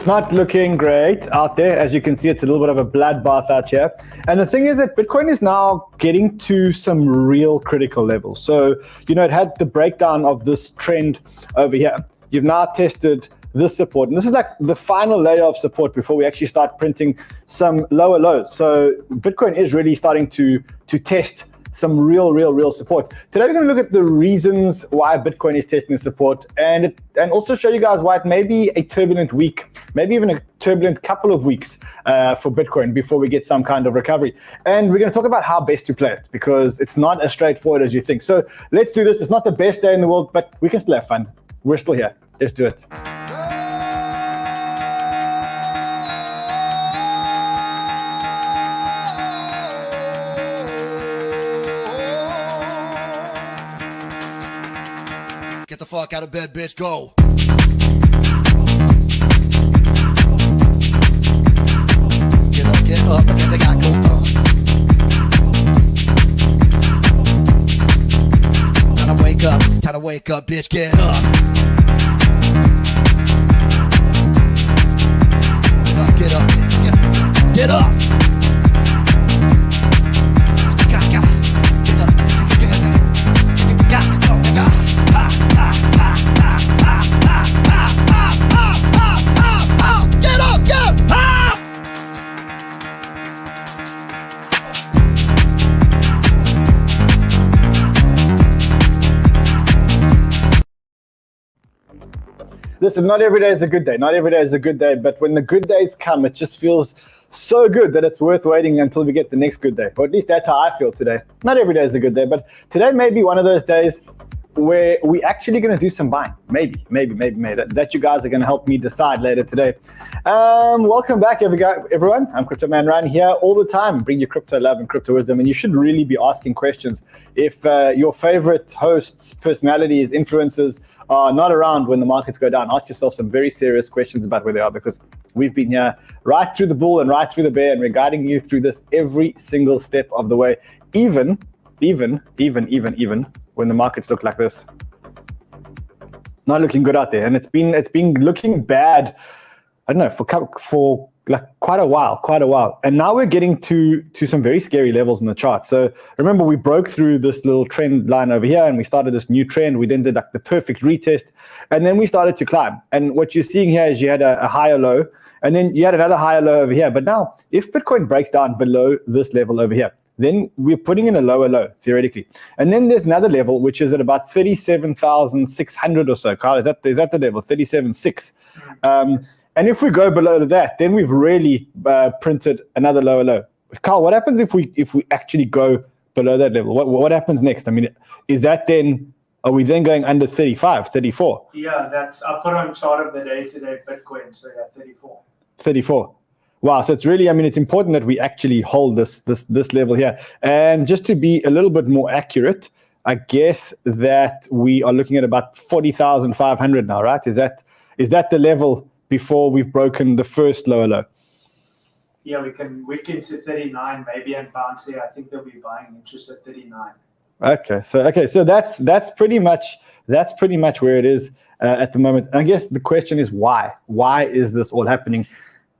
It's not looking great out there. As you can see, it's a little bit of a bloodbath out here. And the thing is that Bitcoin is now getting to some real critical levels. So, you know, it had the breakdown of this trend over here. You've now tested this support. And this is like the final layer of support before we actually start printing some lower lows. So Bitcoin is really starting to test some real support. Today we're going to look at the reasons why Bitcoin is testing support and also show you guys why it may be a turbulent week, maybe even a turbulent couple of weeks for Bitcoin before we get some kind of recovery. And we're going to talk about how best to play it because it's not as straightforward as you think. So let's do this. It's not the best day in the world, but we can still have fun. We're still here. Let's do it. Get the fuck out of bed, bitch, go. Get up, and then they got go. Time to wake up, bitch, get up. Get up, get up. Listen, not every day is a good day. Not every day is a good day, but when the good days come, it just feels so good that it's worth waiting until we get the next good day. Or at least that's how I feel today. Not every day is a good day, but today may be one of those days where we actually going to do some buying. Maybe. That you guys are going to help me decide later today. Welcome back, everyone. I'm CryptoManRan here all the time. Bring your crypto love and crypto wisdom. And you should really be asking questions. If your favorite hosts, personalities, influencers are not around when the markets go down, ask yourself some very serious questions about where they are, because we've been here right through the bull and right through the bear, and we're guiding you through this every single step of the way, even when the markets look like this. Not looking good out there, and it's been looking bad, I don't know, for like quite a while. And now we're getting to some very scary levels in the chart. So remember, we broke through this little trend line over here and we started this new trend. We then did like the perfect retest, and then we started to climb. And what you're seeing here is you had a higher low, and then you had another higher low over here. But now if Bitcoin breaks down below this level over here, then we're putting in a lower low, theoretically. And then there's another level, which is at about 37,600 or so. Carl, is that the level, 37.6? And if we go below that, then we've really printed another lower low. Carl, what happens if we actually go below that level? What happens next? I mean, are we then going under 35, 34? Yeah, I put on chart of the day today, Bitcoin, so yeah, 34. 34. Wow, so it's really, I mean, it's important that we actually hold this level here. And just to be a little bit more accurate, I guess that we are looking at about 40,500 now, right? Is that the level before we've broken the first lower low? Yeah, we can to 39 maybe and bounce there. I think they'll be buying interest at 39. Okay, so that's pretty much where it is at the moment. And I guess the question is why? Why is this all happening?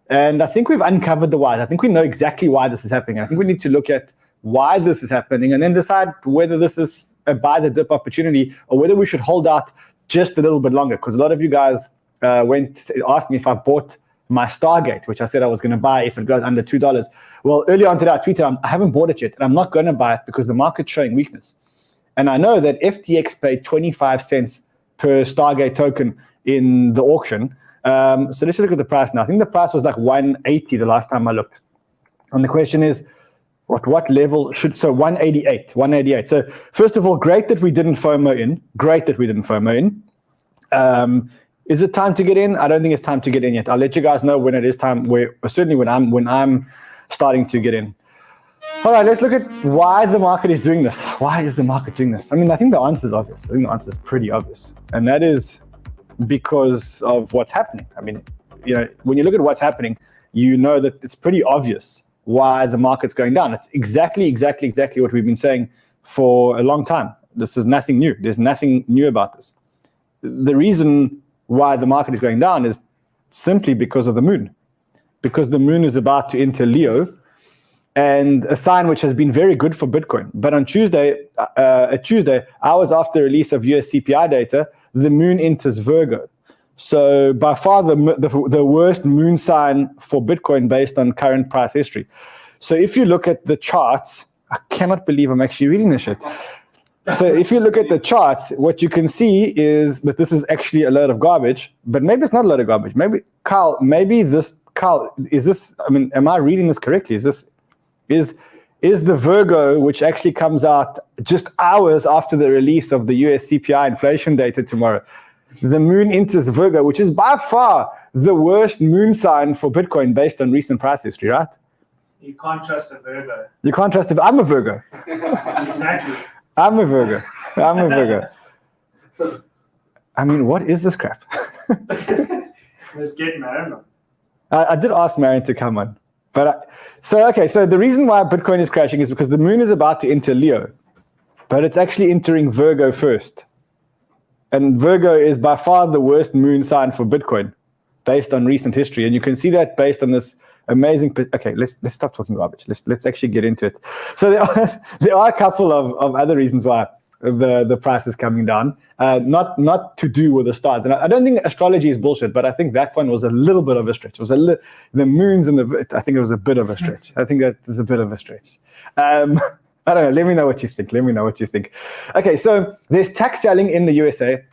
And I think we've uncovered the why. I think we know exactly why this is happening. I think we need to look at why this is happening and then decide whether this is a buy the dip opportunity or whether we should hold out just a little bit longer. Because a lot of you guys asked me if I bought my Stargate, which I said I was going to buy if it goes under $2. Well, earlier on today I tweeted, I haven't bought it yet, and I'm not going to buy it because the market's showing weakness. And I know that FTX paid 25 cents per Stargate token in the auction. So let's just look at the price now. I think the price was like 180 the last time I looked. And the question is, what level should, so 188. So first of all, great that we didn't FOMO in. Is it time to get in? I don't think it's time to get in yet. I'll let you guys know when it is time, certainly when I'm starting to get in. All right, let's look at why the market is doing this. Why is the market doing this? I mean, I think the answer is obvious. I think the answer is pretty obvious. And that is because of what's happening. I mean, you know, when you look at what's happening, you know that it's pretty obvious why the market's going down. It's exactly what we've been saying for a long time. This is nothing new. There's nothing new about this. The reason why the market is going down is simply because of the moon, because the moon is about to enter Leo, and a sign which has been very good for Bitcoin. But on Tuesday, hours after the release of US CPI data, the moon enters Virgo. So by far the worst moon sign for Bitcoin based on current price history. So if you look at the charts, I cannot believe I'm actually reading this shit. So if you look at the charts, what you can see is that this is actually a load of garbage, but maybe it's not a load of garbage. Maybe, Carl, is this, I mean, am I reading this correctly? Is the Virgo, which actually comes out just hours after the release of the US CPI inflation data tomorrow, the moon enters Virgo, which is by far the worst moon sign for Bitcoin based on recent price history, right? You can't trust a Virgo. You can't trust it. I'm a Virgo. Exactly. I'm a Virgo. I mean, what is this crap? Let's get Marion on. I did ask Marion to come on. So the reason why Bitcoin is crashing is because the moon is about to enter Leo, but it's actually entering Virgo first. And Virgo is by far the worst moon sign for Bitcoin based on recent history. And you can see that based on this amazing. Okay, let's stop talking garbage. Let's actually get into it. So there are a couple of other reasons why the price is coming down. Not to do with the stars. And I don't think astrology is bullshit, but I think that one was a little bit of a stretch. It was the moons and I think it was a bit of a stretch. I think that is a bit of a stretch. I don't know. Let me know what you think. Okay, so there's tax selling in the USA.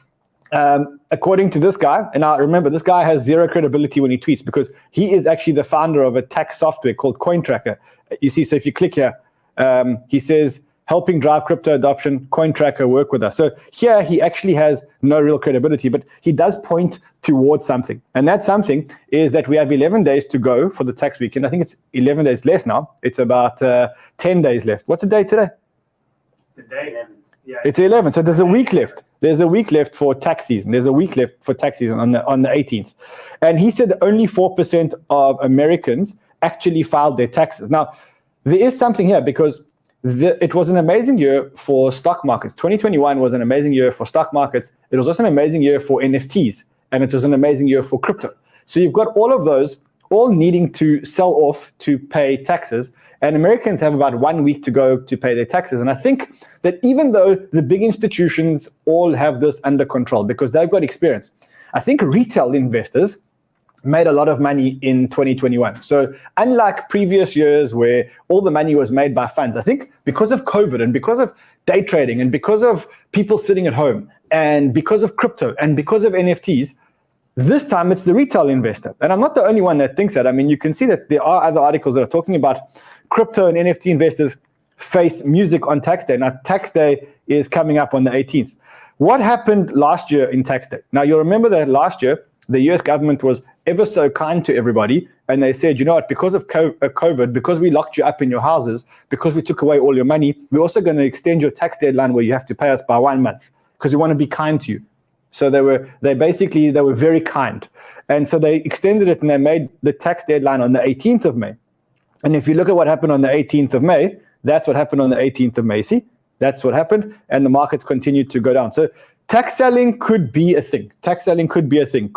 According to this guy, and now remember, this guy has zero credibility when he tweets because he is actually the founder of a tax software called CoinTracker. You see, so if you click here, he says, helping drive crypto adoption, CoinTracker, work with us. So here he actually has no real credibility, but he does point towards something. And that something is that we have 11 days to go for the tax weekend. I think it's 11 days less now. It's about 10 days left. What's the day today? The day 11. Yeah. It's 11. So there's a week left. There's a week left for tax season. There's a week left for tax season on the 18th. And he said that only 4% of Americans actually filed their taxes. Now, there is something here because it was an amazing year for stock markets. 2021 was an amazing year for stock markets. It was also an amazing year for NFTs, and it was an amazing year for crypto. So you've got all of those all needing to sell off to pay taxes, and Americans have about 1 week to go to pay their taxes. And I think that even though the big institutions all have this under control because they've got experience, I think retail investors made a lot of money in 2021. So unlike previous years where all the money was made by funds, I think because of COVID and because of day trading and because of people sitting at home and because of crypto and because of NFTs, this time it's the retail investor. And I'm not the only one that thinks that. I mean, you can see that there are other articles that are talking about crypto and NFT investors face music on tax day. Now, tax day is coming up on the 18th. What happened last year in tax day? Now, you'll remember that last year, the US government was ever so kind to everybody. And they said, you know what, because of COVID, because we locked you up in your houses, because we took away all your money, we're also going to extend your tax deadline where you have to pay us by 1 month because we want to be kind to you. So they were very kind. And so they extended it and they made the tax deadline on the 18th of May. And if you look at what happened on the 18th of May, that's what happened on the 18th of May. See, that's what happened. And the markets continued to go down. So tax selling could be a thing. It could be a thing.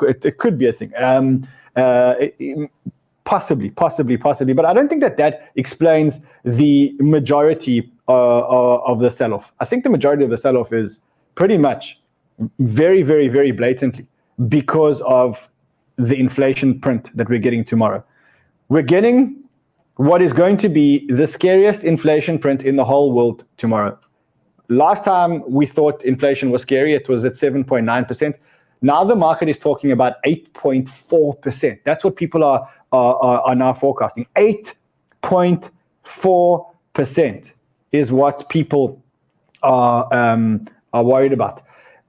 Possibly. But I don't think that explains the majority of the sell-off. I think the majority of the sell-off is pretty much very, very, very blatantly because of the inflation print that we're getting tomorrow. We're getting what is going to be the scariest inflation print in the whole world tomorrow. Last time we thought inflation was scary, it was at 7.9%. Now the market is talking about 8.4%. That's what people are now forecasting. 8.4% is what people are worried about.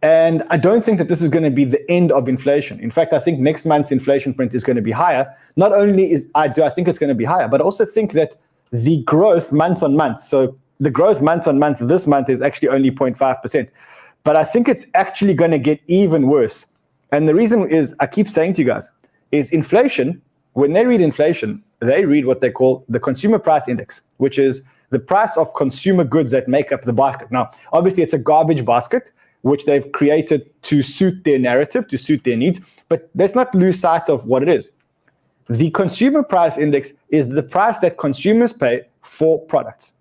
And I don't think that this is going to be the end of inflation. In fact, I think next month's inflation print is going to be higher. Not only do I think it's going to be higher, but I also think that the growth month on month, so the growth month on month this month is actually only 0.5%. But I think it's actually going to get even worse. And the reason is, I keep saying to you guys, is inflation, when they read inflation, they read what they call the consumer price index, which is the price of consumer goods that make up the basket. Now, obviously, it's a garbage basket, which they've created to suit their narrative, to suit their needs. But let's not lose sight of what it is. The consumer price index is the price that consumers pay for products.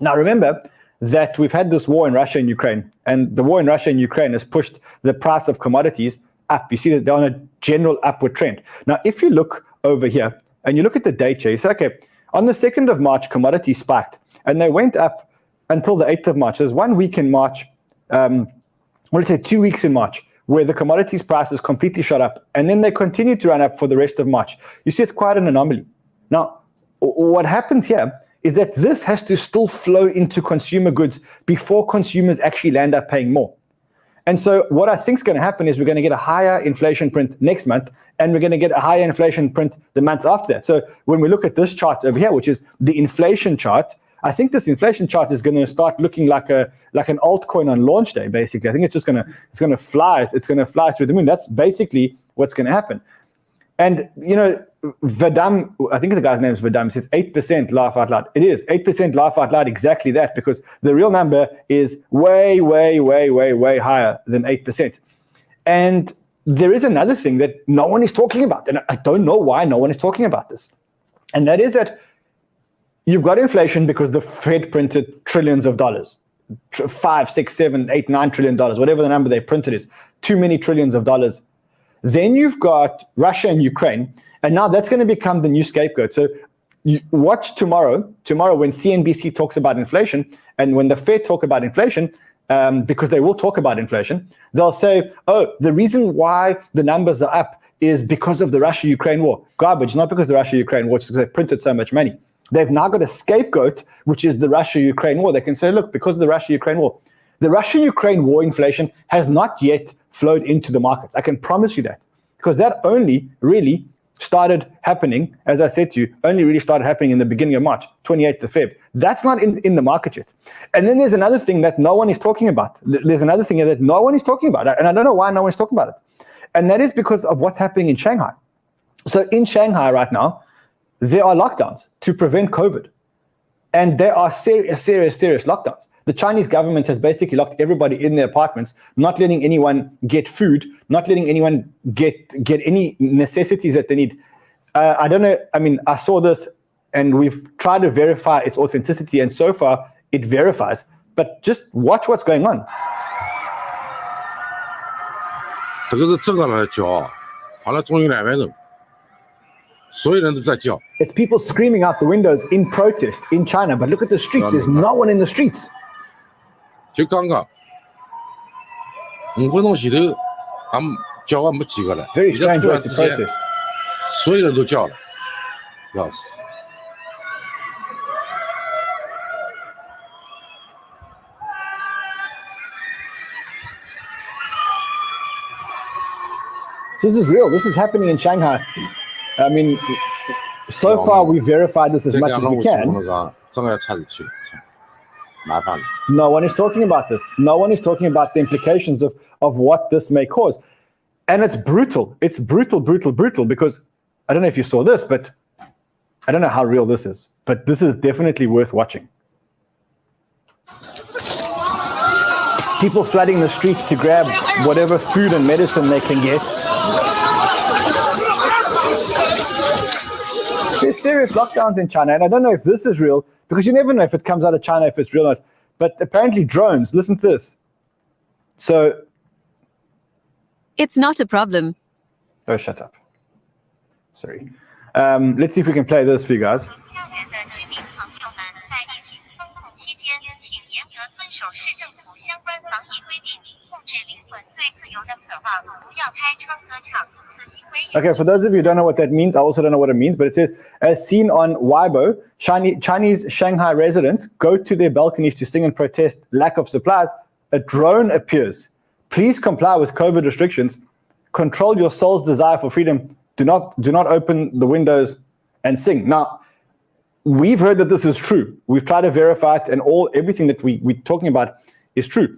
Now, remember that we've had this war in Russia and Ukraine, and the war in Russia and Ukraine has pushed the price of commodities up. You see that they're on a general upward trend. Now, if you look over here and you look at the date here, you say, okay, on the 2nd of March, commodities spiked, and they went up until the 8th of March. There's 1 week in March, let's say 2 weeks in March, where the commodities prices completely shot up, and then they continued to run up for the rest of March. You see, it's quite an anomaly. Now, what happens here is that this has to still flow into consumer goods before consumers actually land up paying more. And so what I think is going to happen is we're going to get a higher inflation print next month, and we're going to get a higher inflation print the month after that. So when we look at this chart over here, which is the inflation chart, I think this inflation chart is going to start looking like an altcoin on launch day. Basically, I think it's going to fly. It's going to fly through the moon. That's basically what's going to happen. And Vadam, I think the guy's name is Vadam, says 8% laugh out loud. It is 8% laugh out loud, exactly that, because the real number is way, way, way, way, way higher than 8%. And there is another thing that no one is talking about, and I don't know why no one is talking about this. And that is that you've got inflation because the Fed printed trillions of dollars, 5, 6, 7, 8, 9 trillion dollars, whatever the number they printed is, too many trillions of dollars. Then you've got Russia and Ukraine, and now that's going to become the new scapegoat. So you watch tomorrow when CNBC talks about inflation, and when the Fed talk about inflation, because they will talk about inflation, they'll say, oh, the reason why the numbers are up is because of the Russia-Ukraine war. Garbage, not because of the Russia-Ukraine war, it's because they printed so much money. They've now got a scapegoat, which is the Russia-Ukraine war. They can say, look, because of the Russia-Ukraine war. The Russia-Ukraine war inflation has not yet flowed into the markets. I can promise you that, because that only really started happening, as I said to you, only really started happening in the beginning of March, 28th of Feb. That's not in the market yet. And then there's another thing that no one is talking about. There's another thing that no one is talking about, and I don't know why no one is talking about it. And that is because of what's happening in Shanghai. So in Shanghai right now, there are lockdowns to prevent COVID. And there are serious lockdowns. The Chinese government has basically locked everybody in their apartments, not letting anyone get food, not letting anyone get any necessities that they need. I don't know. I mean, I saw this and we've tried to verify its authenticity, and so far it verifies. But just watch what's going on. 这个是这个人叫，好了，终于2分钟，所有人都在叫。It's people screaming out the windows in protest in China, but look at the streets. There's no one in the streets. 就刚刚5分钟前头，他们叫我没几个了。Very strange way to protest. 所有人都叫了，要死。This is real. This is happening in Shanghai. I mean, so far we've verified this as much as we can. No one is talking about this. No one is talking about the implications of what this may cause. And it's brutal. It's brutal, brutal, brutal, because I don't know if you saw this, but I don't know how real this is, but this is definitely worth watching. People flooding the streets to grab whatever food and medicine they can get. There's serious lockdowns in China, and I don't know if this is real, because you never know if it comes out of China, if it's real or not. But apparently drones, listen to this. So. It's not a problem. Oh, shut up. Sorry. Let's see if we can play this for you guys. Okay, for those of you who don't know what that means, I also don't know what it means, but it says, as seen on Weibo, Chinese Shanghai residents go to their balconies to sing and protest lack of supplies. A drone appears. Please comply with COVID restrictions. Control your soul's desire for freedom. Do not open the windows and sing. Now, we've heard that this is true. We've tried to verify it, and everything that we're talking about is true.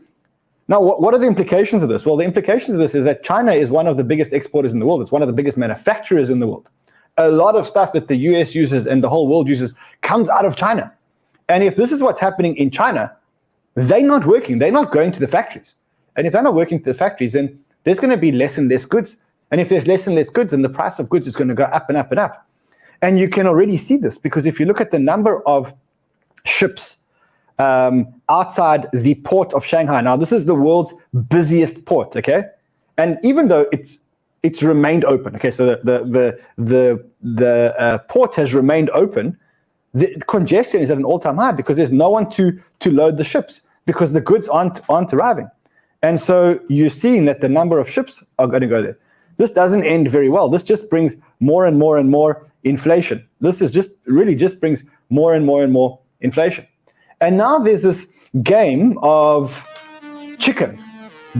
Now, what are the implications of this? Well, the implications of this is that China is one of the biggest exporters in the world. It's one of the biggest manufacturers in the world. A lot of stuff that the US uses and the whole world uses comes out of China. And if this is what's happening in China, they're not working. They're not going to the factories. And if they're not working to the factories, then there's going to be less and less goods. And if there's less and less goods, then the price of goods is going to go up and up and up. And you can already see this, because if you look at the number of ships outside the port of Shanghai, now this is the world's busiest port, okay? And even though it's remained open, okay, so the port has remained open, the congestion is at an all-time high because there's no one to load the ships, because the goods aren't arriving. And so you're seeing that the number of ships are going to go there. This doesn't end very well. This just brings more and more and more inflation. This is just brings more and more and more inflation. And now there's this game of chicken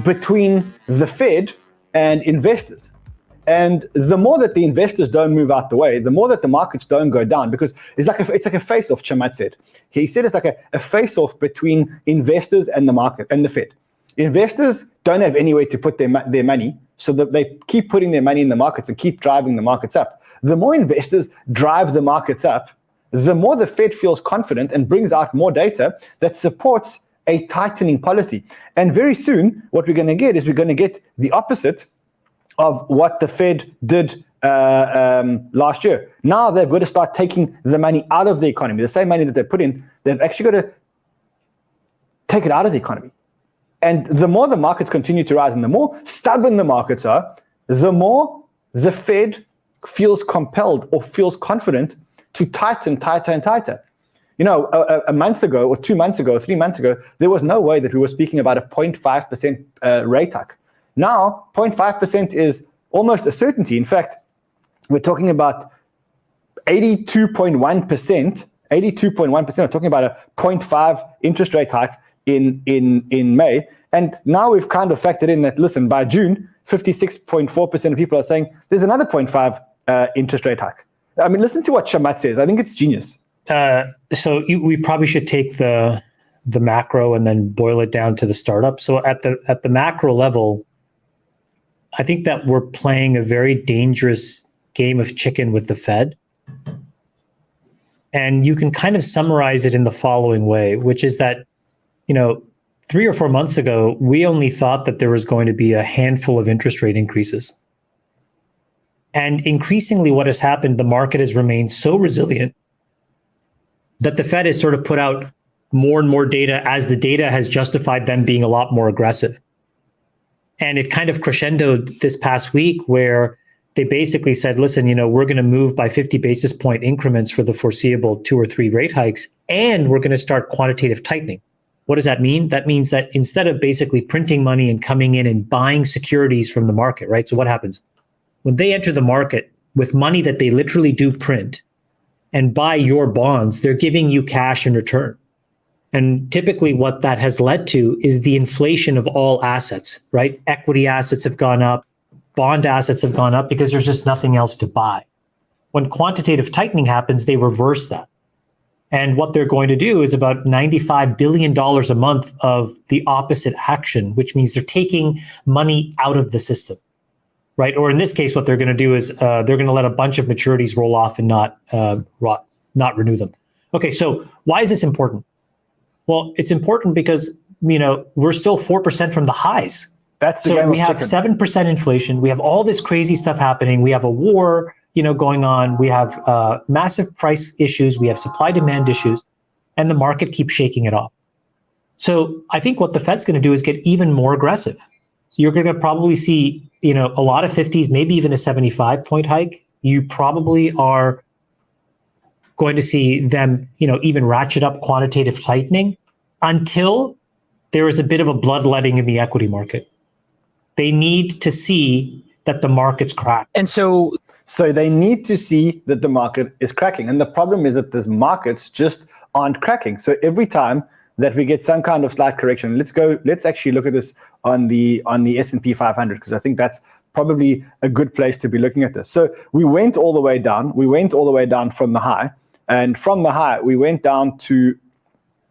between the Fed and investors. And the more that the investors don't move out the way, the more that the markets don't go down, because it's like a face-off, Chamath said. He said it's like a face-off between investors and the market and the Fed. Investors don't have anywhere to put their money, so that they keep putting their money in the markets and keep driving the markets up. The more investors drive the markets up, the more the Fed feels confident and brings out more data that supports a tightening policy. And very soon, what we're going to get is we're going to get the opposite of what the Fed did last year. Now they've got to start taking the money out of the economy. The same money that they put in, they've actually got to take it out of the economy. And the more the markets continue to rise and the more stubborn the markets are, the more the Fed feels compelled or feels confident to tighten tighter and tighter. You know, a month ago or 2 months ago, 3 months ago, there was no way that we were speaking about a 0.5% rate hike. Now, 0.5% is almost a certainty. In fact, we're talking about 82.1%. 82.1%. We're talking about a 0.5 interest rate hike in May. And now we've kind of factored in that, listen, by June, 56.4% of people are saying there's another 0.5 interest rate hike. I mean, listen to what Chamath says. I think it's genius. We probably should take the macro and then boil it down to the startup. So at the macro level, I think that we're playing a very dangerous game of chicken with the Fed. And you can kind of summarize it in the following way, which is that, 3 or 4 months ago, we only thought that there was going to be a handful of interest rate increases. And increasingly what has happened, the market has remained so resilient that the Fed has sort of put out more and more data as the data has justified them being a lot more aggressive. And it kind of crescendoed this past week where they basically said, listen, we're going to move by 50 basis point increments for the foreseeable 2 or 3 rate hikes, and we're going to start quantitative tightening. What does that mean? That means that instead of basically printing money and coming in and buying securities from the market, right? So what happens? When they enter the market with money that they literally do print and buy your bonds, they're giving you cash in return. And typically what that has led to is the inflation of all assets, right? Equity assets have gone up, bond assets have gone up because there's just nothing else to buy. When quantitative tightening happens, they reverse that. And what they're going to do is about $95 billion a month of the opposite action, which means they're taking money out of the system, right? Or in this case, what they're going to do is they're going to let a bunch of maturities roll off and not renew them. Okay, so why is this important? Well, it's important because, we're still 4% from the highs. That's the so game we of have chicken. 7% inflation. We have all this crazy stuff happening. We have a war, going on. We have massive price issues. We have supply demand issues, and the market keeps shaking it off. So I think what the Fed's going to do is get even more aggressive. So you're going to probably see, a lot of 50s, maybe even a 75-point hike. You probably are going to see them, even ratchet up quantitative tightening until there is a bit of a bloodletting in the equity market. They need to see that the market's cracked. And so they need to see that the market is cracking. And the problem is that the markets just aren't cracking. So every time that we get some kind of slight correction, let's actually look at this on the S&P 500, because I think that's probably a good place to be looking at this. So we went all the way down. We went all the way down from the high. And from the high, we went down to,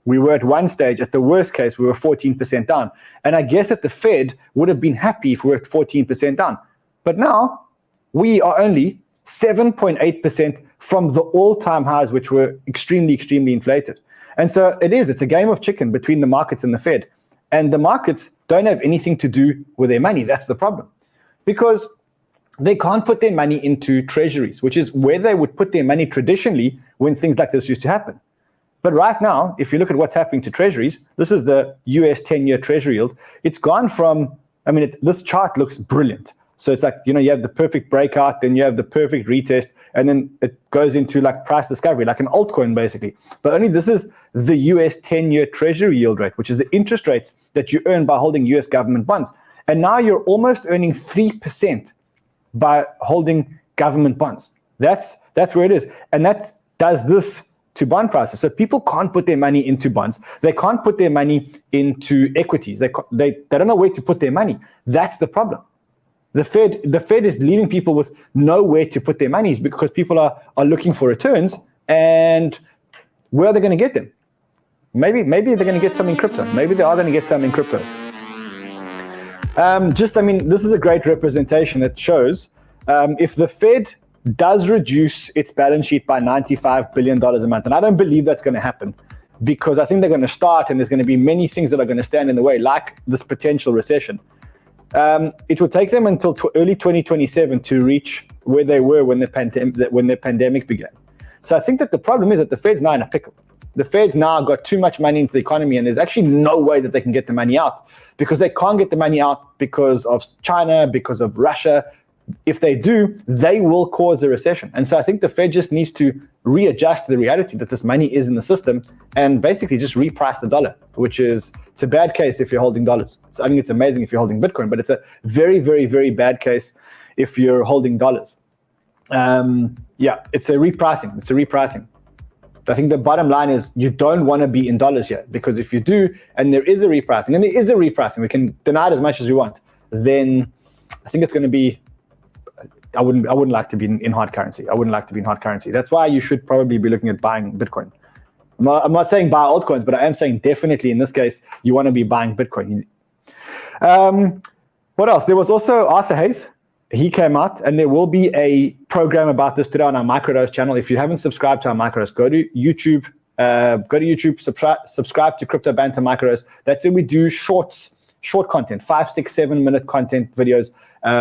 we were at one stage, at the worst case, we were 14% down. And I guess that the Fed would have been happy if we were at 14% down. But now we are only 7.8% from the all-time highs, which were extremely, extremely inflated. And so it's a game of chicken between the markets and the Fed. And the markets don't have anything to do with their money. That's the problem. Because they can't put their money into treasuries, which is where they would put their money traditionally when things like this used to happen. But right now, if you look at what's happening to treasuries, this is the US 10-year treasury yield. It's gone from, this chart looks brilliant. So it's like, you have the perfect breakout, then you have the perfect retest, and then it goes into like price discovery, like an altcoin basically. But only this is the US 10-year treasury yield rate, which is the interest rates that you earn by holding US government bonds. And now you're almost earning 3% by holding government bonds. That's where it is. And that does this to bond prices. So people can't put their money into bonds. They can't put their money into equities. They don't know where to put their money. That's the problem. The Fed is leaving people with nowhere to put their money because people are looking for returns, and where are they going to get them? Maybe they're going to get some in crypto. Maybe they are going to get some in crypto. This is a great representation. It shows if the Fed does reduce its balance sheet by $95 billion a month, and I don't believe that's going to happen, because I think they're going to start, and there's going to be many things that are going to stand in the way, like this potential recession. It will take them until early 2027 to reach where they were when the pandemic began. So I think that the problem is that the Fed's now in a pickle. The Fed's now got too much money into the economy, and there's actually no way that they can get the money out, because they can't get the money out because of China, because of Russia. If they do, they will cause a recession. And so I think the Fed just needs to readjust to the reality that this money is in the system and basically just reprice the dollar, which is, it's a bad case if you're holding dollars. I think it's amazing if you're holding Bitcoin, but it's a very, very, very bad case if you're holding dollars. It's a repricing. It's a repricing. I think the bottom line is you don't want to be in dollars yet, because if you do, and there is a repricing, and there is a repricing, we can deny it as much as we want, then I think it's going to be, I wouldn't like to be in hard currency. I wouldn't like to be in hard currency. That's why you should probably be looking at buying Bitcoin. I'm not saying buy altcoins, but I am saying definitely in this case, you want to be buying Bitcoin. What else? There was also Arthur Hayes. He came out, and there will be a program about this today on our Microdose channel. If you haven't subscribed to our Microdose, go to YouTube, subscribe to Crypto Banter Microdose. That's where we do short content, 5, 6, 7 minute content videos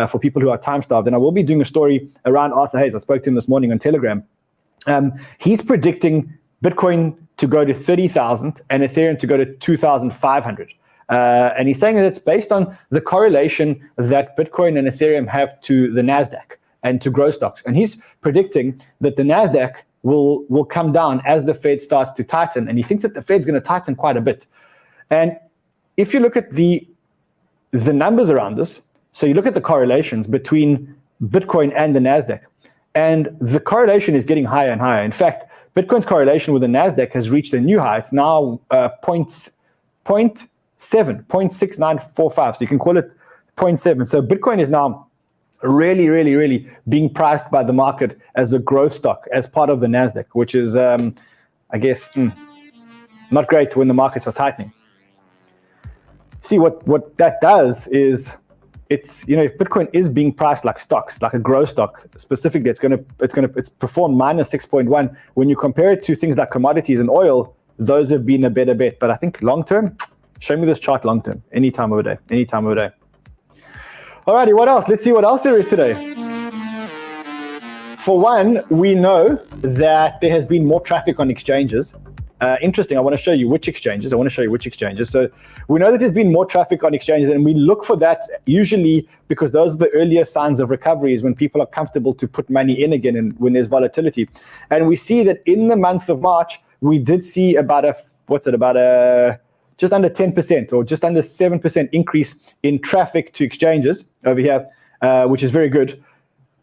for people who are time starved. And I will be doing a story around Arthur Hayes. I spoke to him this morning on Telegram. He's predicting Bitcoin to go to 30,000 and Ethereum to go to 2,500. And he's saying that it's based on the correlation that Bitcoin and Ethereum have to the NASDAQ and to growth stocks. And he's predicting that the NASDAQ will come down as the Fed starts to tighten. And he thinks that the Fed's going to tighten quite a bit. And if you look at the numbers around this, so you look at the correlations between Bitcoin and the NASDAQ, and the correlation is getting higher and higher. In fact, Bitcoin's correlation with the NASDAQ has reached a new high. It's now 0.6945. So you can call it 0.7. So Bitcoin is now really, really, really being priced by the market as a growth stock, as part of the NASDAQ, which is, I guess, not great when the markets are tightening. See, what that does is, it's, if Bitcoin is being priced like stocks, like a growth stock specifically, it's performed minus 6.1. When you compare it to things like commodities and oil, those have been a better bet. But I think long term, show me this chart long term, any time of the day. Alrighty, what else? Let's see what else there is today. For one, we know that there has been more traffic on exchanges. Interesting. I want to show you which exchanges. So we know that there's been more traffic on exchanges, and we look for that usually because those are the earlier signs of recovery, is when people are comfortable to put money in again and when there's volatility. And we see that in the month of March, we did see about a just under 10% or just under 7% increase in traffic to exchanges over here, which is very good.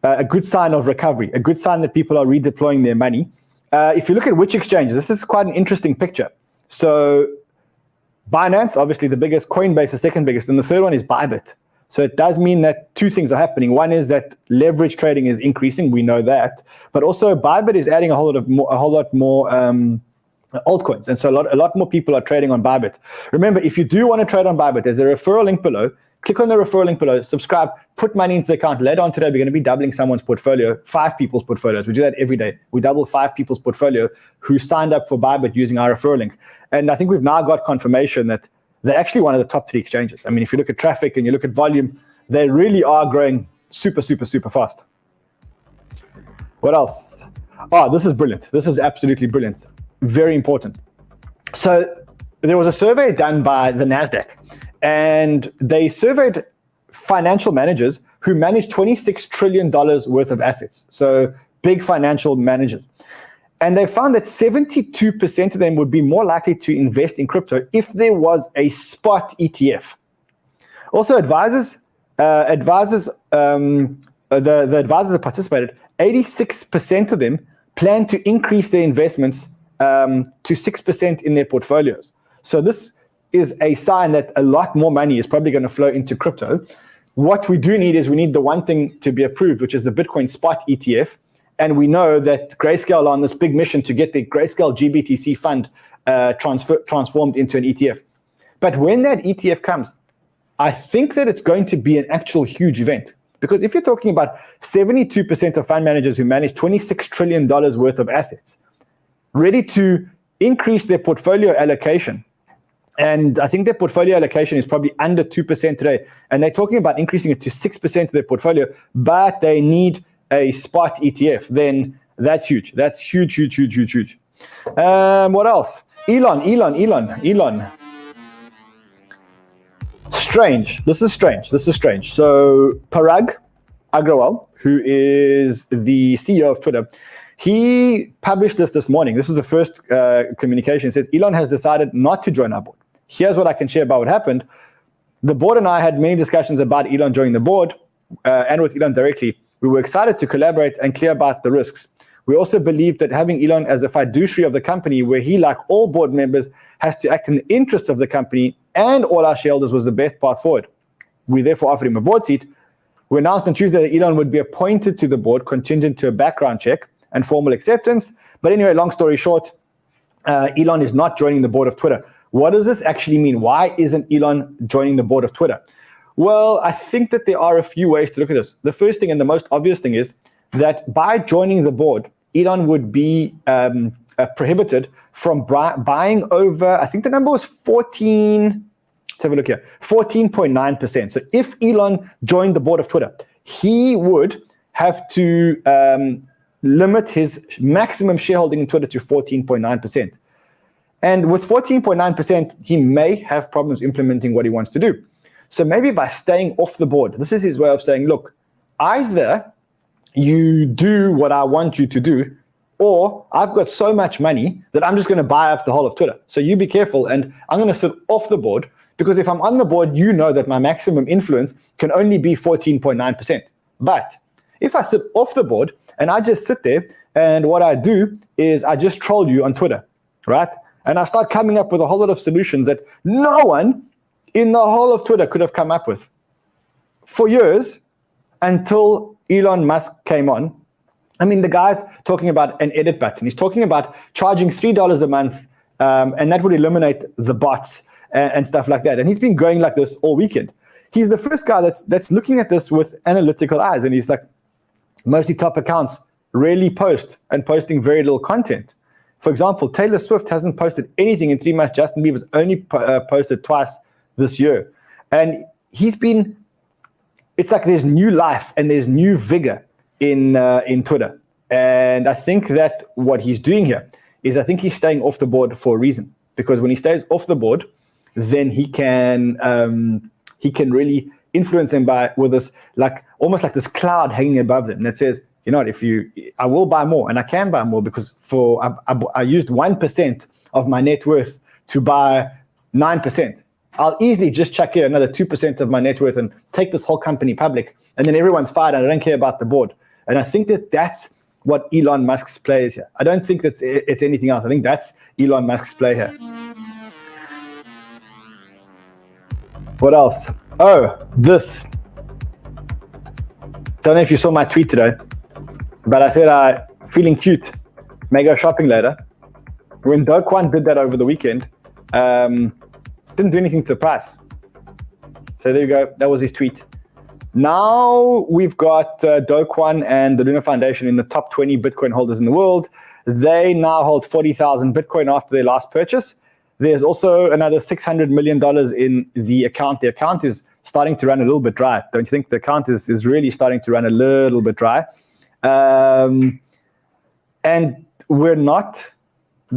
A good sign of recovery, a good sign that people are redeploying their money. If you look at which exchanges, this is quite an interesting picture. So Binance, obviously the biggest, Coinbase the second biggest, and the third one is ByBit. So it does mean that two things are happening. One is that leverage trading is increasing, we know that, but also ByBit is adding a whole lot more altcoins, and so a lot more people are trading on ByBit. Remember, if you do want to trade on ByBit, there's a referral link below. Click on the referral link below, subscribe, put money into the account. Later on today, we're going to be doubling someone's portfolio, 5 people's portfolios. We do that every day. We double 5 people's portfolio who signed up for ByBit using our referral link. And I think we've now got confirmation that they're actually one of the top 3 exchanges. I mean, if you look at traffic and you look at volume, they really are growing super, super, super fast. What else? Oh, this is brilliant. This is absolutely brilliant. Very important. So there was a survey done by the NASDAQ, and they surveyed financial managers who manage $26 trillion worth of assets. So big financial managers. And they found that 72% of them would be more likely to invest in crypto if there was a spot ETF. Also, the advisors that participated, 86% of them plan to increase their investments to 6% in their portfolios. So this is a sign that a lot more money is probably going to flow into crypto. What we do need is we need the one thing to be approved, which is the Bitcoin spot ETF. And we know that Grayscale are on this big mission to get the Grayscale GBTC fund transformed into an ETF. But when that ETF comes, I think that it's going to be an actual huge event. Because if you're talking about 72% of fund managers who manage $26 trillion worth of assets, ready to increase their portfolio allocation, and I think their portfolio allocation is probably under 2% today, and they're talking about increasing it to 6% of their portfolio, but they need a spot ETF, then that's huge. That's huge, huge, huge, huge, huge. What else? Elon. Strange. This is strange. So Parag Agrawal, who is the CEO of Twitter, he published this morning. This was the first communication. It says, Elon has decided not to join our board. Here's what I can share about what happened. The board and I had many discussions about Elon joining the board and with Elon directly. We were excited to collaborate and clear about the risks. We also believe that having Elon as a fiduciary of the company, where he, like all board members, has to act in the interests of the company and all our shareholders, was the best path forward. We therefore offered him a board seat. We announced on Tuesday that Elon would be appointed to the board contingent to a background check and formal acceptance. But anyway, long story short, Elon is not joining the board of Twitter. What does this actually mean? Why isn't Elon joining the board of Twitter? Well, I think that there are a few ways to look at this. The first thing and the most obvious thing is that by joining the board, Elon would be prohibited from buying over, I think the number was 14.9%. So if Elon joined the board of Twitter, he would have to limit his maximum shareholding in Twitter to 14.9%. And with 14.9%, he may have problems implementing what he wants to do. So maybe by staying off the board, this is his way of saying, look, either you do what I want you to do, or I've got so much money that I'm just going to buy up the whole of Twitter. So you be careful, and I'm going to sit off the board, because if I'm on the board, you know that my maximum influence can only be 14.9%. But if I sit off the board and I just sit there, and what I do is I just troll you on Twitter, right? And I start coming up with a whole lot of solutions that no one in the whole of Twitter could have come up with for years until Elon Musk came on. I mean, the guy's talking about an edit button. He's talking about charging $3 a month, and that would eliminate the bots and stuff like that. And he's been going like this all weekend. He's the first guy that's looking at this with analytical eyes. And he's like, mostly top accounts rarely post and posting very little content. For example, Taylor Swift hasn't posted anything in 3 months. Justin Bieber's only posted twice this year. And it's like there's new life and there's new vigor in Twitter. And I think that what he's doing here is I think he's staying off the board for a reason. Because when he stays off the board, then he can really influence them with this, like almost like this cloud hanging above them that says, you know what, I will buy more, and I can buy more because I used 1% of my net worth to buy 9%. I'll easily just chuck here another 2% of my net worth and take this whole company public, and then everyone's fired and I don't care about the board. And I think that that's what Elon Musk's play is here. I don't think that it's anything else. I think that's Elon Musk's play here. What else? Oh, this. Don't know if you saw my tweet today, but I said feeling cute, may go shopping later. When Kwon did that over the weekend, didn't do anything to the price. So there you go. That was his tweet. Now we've got Kwon and the Luna Foundation in the top 20 Bitcoin holders in the world. They now hold 40,000 Bitcoin after their last purchase. There's also another $600 million in the account. The account is starting to run a little bit dry. Don't you think the account is really starting to run a little bit dry? And the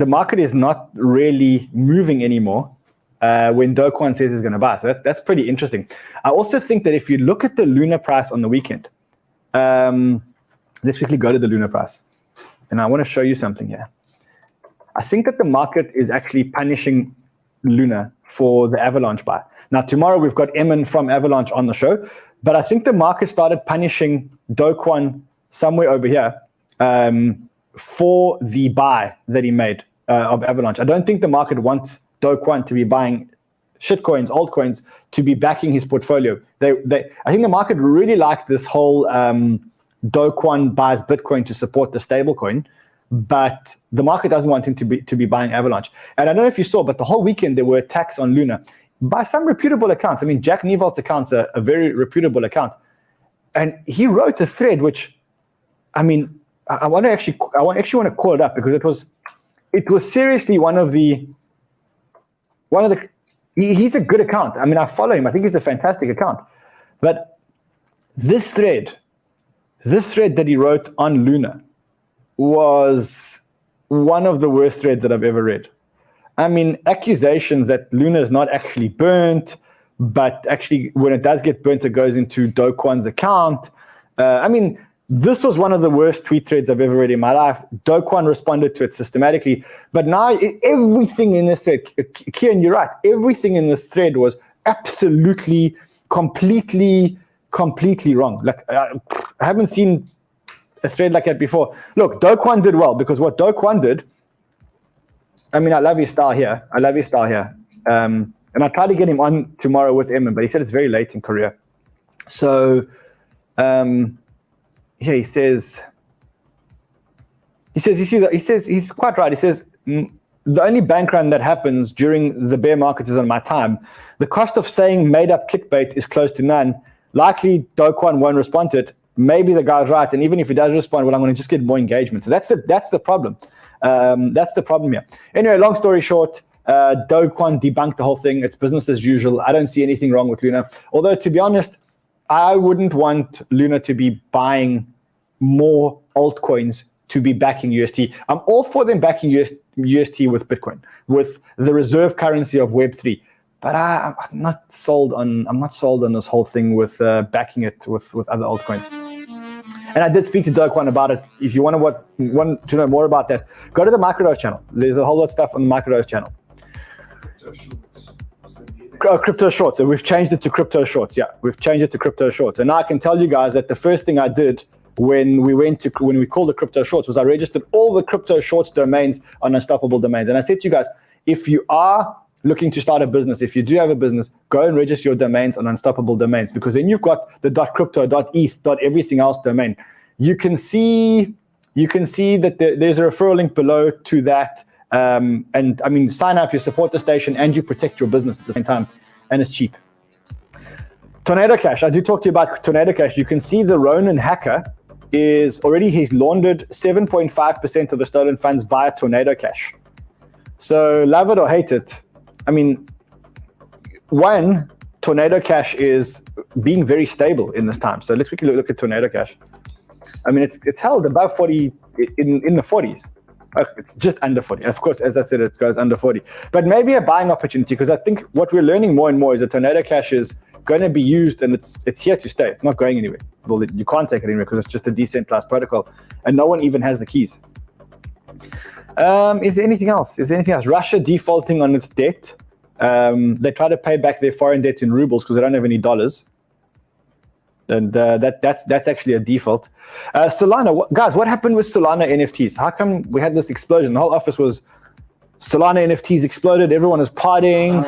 market is not really moving anymore when Do Kwon says he's going to buy. So that's pretty interesting. I also think that if you look at the Luna price on the weekend, let's quickly go to the Luna price. And I want to show you something here. I think that the market is actually punishing Luna for the Avalanche buy. Now, tomorrow we've got Emin from Avalanche on the show, but I think the market started punishing Do Kwon somewhere over here for the buy that he made of Avalanche. I don't think the market wants Do Kwon to be buying shitcoins, altcoins, to be backing his portfolio. I think the market really liked this whole Do Kwon buys Bitcoin to support the stablecoin, but the market doesn't want him to be buying Avalanche. And I don't know if you saw, but the whole weekend there were attacks on Luna by some reputable accounts. I mean, Jack Nevalt's account's a very reputable account, and he wrote a thread which, I mean, I actually want to call it up because it was seriously one of the. He's a good account. I mean, I follow him. I think he's a fantastic account, but this thread that he wrote on Luna was one of the worst threads that I've ever read. I mean, accusations that Luna is not actually burnt, but actually when it does get burnt, it goes into Do Kwon's account. I mean, this was one of the worst tweet threads I've ever read in my life. Do Kwon responded to it systematically, but now everything in this thread, Kian, you're right, everything in this thread was absolutely, completely wrong. Like, I haven't seen a thread like that before. Look, Do Kwon did well because what Do Kwon did, I mean, I love his style here. And I tried to get him on tomorrow with Emin, but he said it's very late in Korea. So, yeah, he says, he's quite right. He says, the only bank run that happens during the bear markets is on my time. The cost of saying made up clickbait is close to none. Likely Do Kwon won't respond to it. Maybe the guy's right. And even if he does respond, well, I'm going to just get more engagement. So that's the problem. That's the problem here. Anyway, long story short, Do Kwon debunked the whole thing. It's business as usual. I don't see anything wrong with Luna. Although, to be honest, I wouldn't want Luna to be buying more altcoins to be backing UST. I'm all for them backing UST with Bitcoin, with the reserve currency of Web3. But I'm not sold on this whole thing with backing it with other altcoins. And I did speak to Do Kwon about it. If you want to know more about that, go to the Microdose channel. There's a whole lot of stuff on the Microdose channel. Crypto Shorts. So we've changed it to Crypto Shorts. Yeah, we've changed it to Crypto Shorts. And now I can tell you guys that the first thing I did when we called the Crypto Shorts was I registered all the Crypto Shorts domains on Unstoppable Domains. And I said to you guys, if you are looking to start a business, if you do have a business, go and register your domains on Unstoppable Domains, because then you've got the .crypto, .eth, .everything else domain. You can see that there's a referral link below to that. And I mean, sign up, you support the station, and you protect your business at the same time, and it's cheap. Tornado Cash. I do talk to you about Tornado Cash. You can see the Ronin hacker he's laundered 7.5% of the stolen funds via Tornado Cash. So love it or hate it. I mean, one, Tornado Cash is being very stable in this time. So let's quickly look at Tornado Cash. I mean, it's held above 40 in the 40s. It's just under 40. Of course, as I said, it goes under 40. But maybe a buying opportunity, because I think what we're learning more and more is that Tornado Cash is going to be used, and it's here to stay. It's not going anywhere. Well, you can't take it anywhere because it's just a decentralized protocol, and no one even has the keys. Is there anything else? Russia defaulting on its debt. They try to pay back their foreign debt in rubles because they don't have any dollars. And that's actually a default. Solana, guys, what happened with Solana NFTs? How come we had this explosion? The whole office was Solana NFTs exploded. Everyone is partying.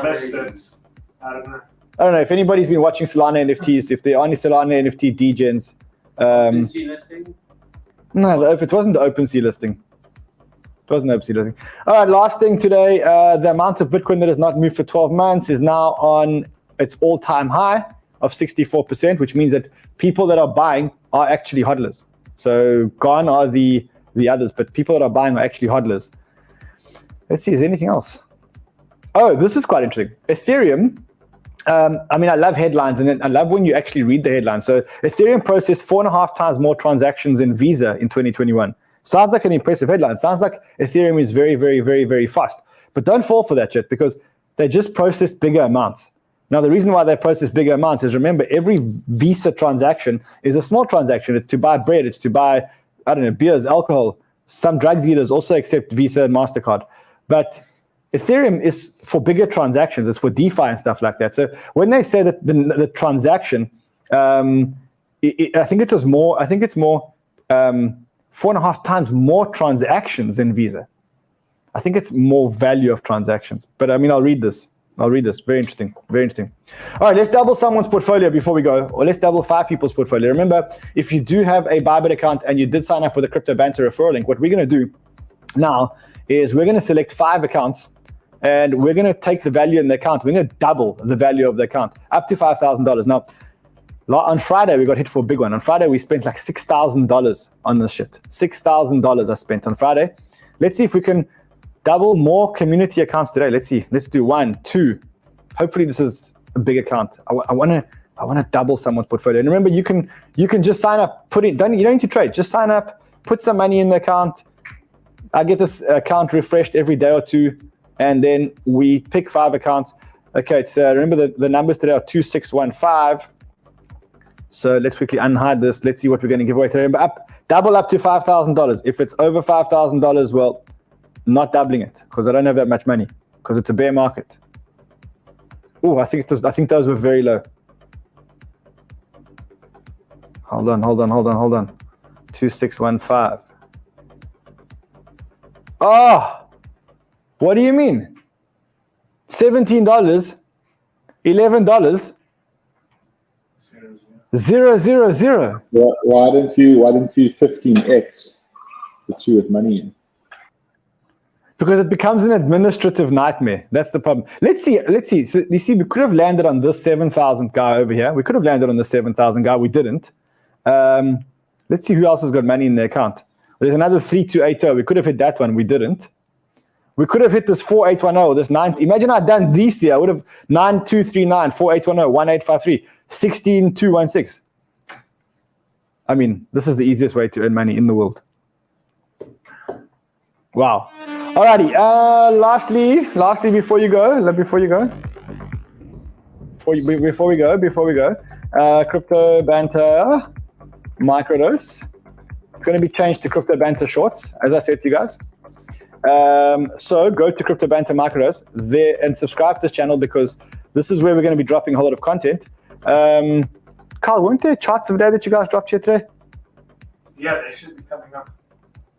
I don't know if anybody's been watching Solana NFTs. If there are any Solana NFT degens. OpenSea listing? No, it wasn't the OpenSea listing. It wasn't the OpenSea listing. All right, last thing today. The amount of Bitcoin that has not moved for 12 months is now on its all-time high of 64%, which means that people that are buying are actually hodlers. So gone are the others, but people that are buying are actually hodlers. Let's see, is there anything else? Oh, this is quite interesting. Ethereum. I mean, I love headlines, and then I love when you actually read the headlines. So Ethereum processed 4.5 times more transactions in Visa in 2021. Sounds like an impressive headline. Sounds like Ethereum is very, very, very, very fast. But don't fall for that shit, because they just processed bigger amounts. Now, the reason why they process bigger amounts is, remember, every Visa transaction is a small transaction. It's to buy bread. It's to buy, I don't know, beers, alcohol. Some drug dealers also accept Visa and MasterCard. But Ethereum is for bigger transactions. It's for DeFi and stuff like that. So when they say that the transaction, I think it's more 4.5 times more transactions than Visa. I think it's more value of transactions. But I mean, I'll read this. Very interesting. Very interesting. All right, let's double someone's portfolio before we go, or let's double 5 people's portfolio. Remember, if you do have a ByBit account and you did sign up with a Crypto Banter referral link, what we're going to do now is we're going to select 5 accounts, and we're going to take the value in the account. We're going to double the value of the account up to $5,000. Now, on Friday, we got hit for a big one. On Friday, we spent like $6,000 on this shit. $6,000 I spent on Friday. Let's see if we can double more community accounts today. Let's see. Let's do 1, 2. Hopefully, this is a big account. I want to double someone's portfolio. And remember, you can just sign up. You don't need to trade. Just sign up. Put some money in the account. I get this account refreshed every day or two, and then we pick 5 accounts. Okay, so remember the numbers today are 2615. So let's quickly unhide this. Let's see what we're going to give away today. But double up to $5,000. If it's over $5,000, well, not doubling it, because I don't have that much money, because it's a bear market. Oh, I think those were very low. Hold on. 2615. Oh, what do you mean? $17, $11, 000. Why didn't you 15x the 2 with money in? Because it becomes an administrative nightmare. That's the problem. Let's see. So you see, we could have landed on this 7,000 guy over here. We could have landed on the 7,000 guy. We didn't. Let's see who else has got money in their account. There's another 3280. We could have hit that one. We didn't. We could have hit this 4810, this 9. Imagine I'd done these 3. I would have 9239, 4810, 1853, 16216. I mean, this is the easiest way to earn money in the world. Wow. Alrighty. Lastly, before we go, Crypto Banter Microdose. It's going to be changed to Crypto Banter Shorts, as I said to you guys. So go to Crypto Banter Microdose there and subscribe to this channel, because this is where we're going to be dropping a whole lot of content. Carl, weren't there charts of the day that you guys dropped here today? Yeah, they should be coming up.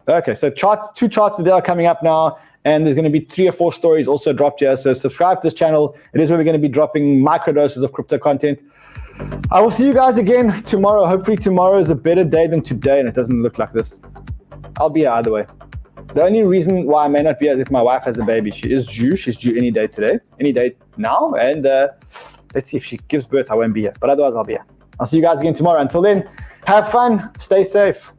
Okay, so 2 charts today are coming up now, and there's going to be 3 or 4 stories also dropped here. So subscribe to this channel. It is where we're going to be dropping microdoses of crypto content. I will see you guys again tomorrow. Hopefully tomorrow is a better day than today, and it doesn't look like this. I'll be here either way. The only reason why I may not be is if my wife has a baby. She is due. She's due any day today, any day now. And let's see if she gives birth. I won't be here, but otherwise I'll be here. I'll see you guys again tomorrow. Until then, have fun. Stay safe.